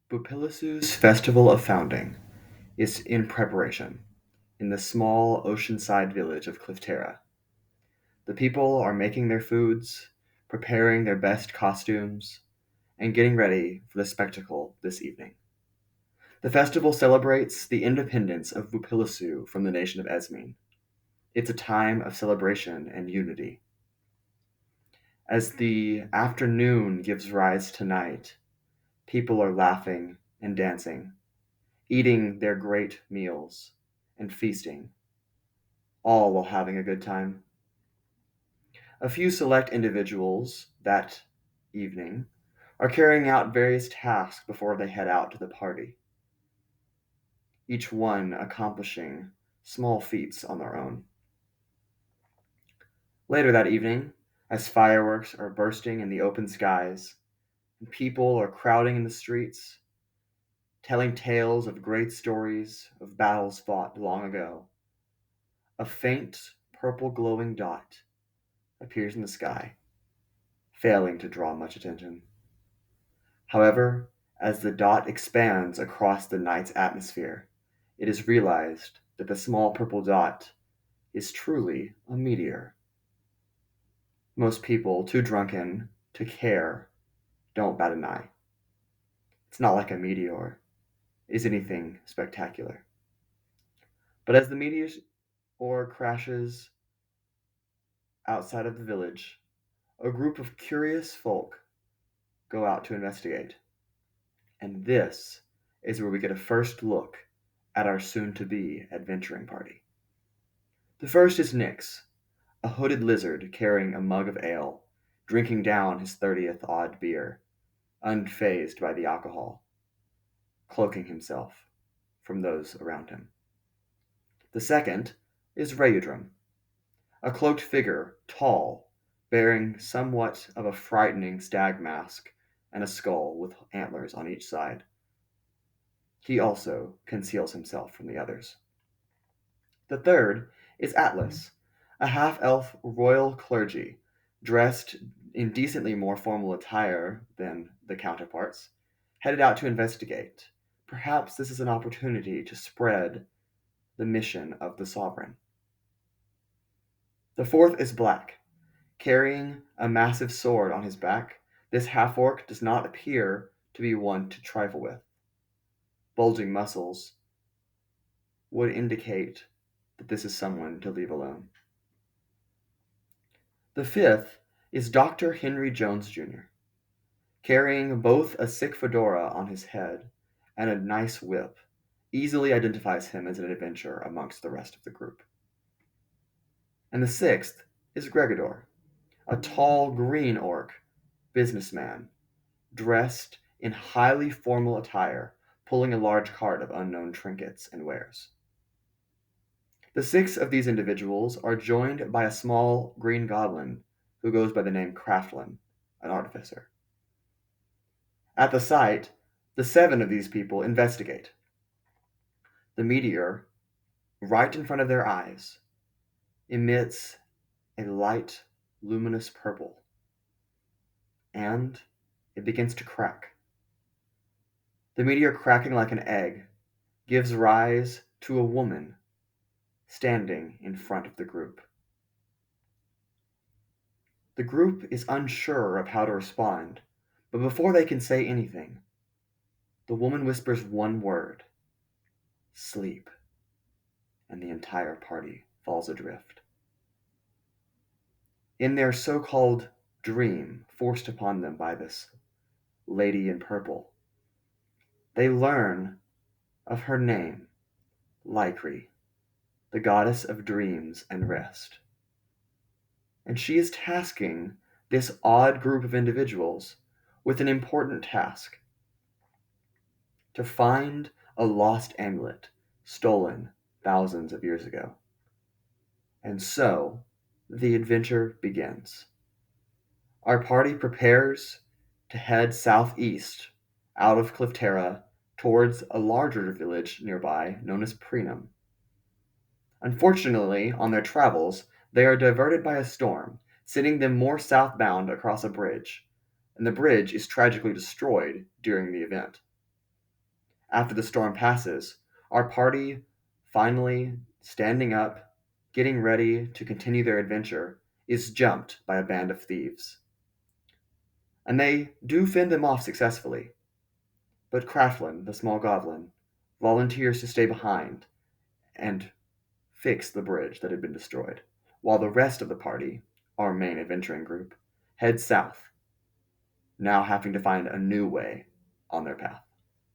Bupilasu's Festival of Founding is in preparation in the small oceanside village of Cliffterra. The people are making their foods, preparing their best costumes, and getting ready for the spectacle this evening. The festival celebrates the independence of Bupilasu from the nation of Esmine. It's a time of celebration and unity. As the afternoon gives rise to night, people are laughing and dancing, eating their great meals and feasting, all while having a good time. A few select individuals that evening are carrying out various tasks before they head out to the party, each one accomplishing small feats on their own. Later that evening, as fireworks are bursting in the open skies and people are crowding in the streets, telling tales of great stories of battles fought long ago, a faint purple glowing dot appears in the sky, failing to draw much attention. However, as the dot expands across the night's atmosphere, it is realized that the small purple dot is truly a meteor. Most people, too drunken to care, don't bat an eye. It's not like a meteor is anything spectacular. But as the meteor crashes outside of the village, a group of curious folk go out to investigate. And this is where we get a first look at our soon to be adventuring party. The first is Nix, a hooded lizard carrying a mug of ale, drinking down his 30th odd beer, unfazed by the alcohol, cloaking himself from those around him. The second is Rayudrum, a cloaked figure, tall, bearing somewhat of a frightening stag mask and a skull with antlers on each side. He also conceals himself from the others. The third is Atlas, a half-elf royal clergy, dressed in decently more formal attire than the counterparts, headed out to investigate. Perhaps this is an opportunity to spread the mission of the sovereign. The fourth is Black, carrying a massive sword on his back. This half-orc does not appear to be one to trifle with. Bulging muscles would indicate that this is someone to leave alone. The fifth is Dr. Henry Jones Jr., carrying both a sick fedora on his head and a nice whip, easily identifies him as an adventurer amongst the rest of the group. And the sixth is Gregador, a tall green orc businessman, dressed in highly formal attire, pulling a large cart of unknown trinkets and wares. The six of these individuals are joined by a small green goblin who goes by the name Craftlin, an artificer. At the site, the seven of these people investigate. The meteor, right in front of their eyes, emits a light, luminous purple, and it begins to crack. The meteor, cracking like an egg, gives rise to a woman standing in front of the group. The group is unsure of how to respond, but before they can say anything, the woman whispers one word: sleep, and the entire party falls adrift. In their so-called dream, forced upon them by this lady in purple, they learn of her name, Lycree, the goddess of dreams and rest. And she is tasking this odd group of individuals with an important task: to find a lost amulet stolen thousands of years ago. And so the adventure begins. Our party prepares to head southeast out of Cliffterra towards a larger village nearby known as Prenum. Unfortunately, on their travels, they are diverted by a storm, sending them more southbound across a bridge, and the bridge is tragically destroyed during the event. After the storm passes, our party, finally standing up, getting ready to continue their adventure, is jumped by a band of thieves. And they do fend them off successfully, but Craftlin, the small goblin, volunteers to stay behind and fix the bridge that had been destroyed, while the rest of the party, our main adventuring group, heads south, now having to find a new way on their path.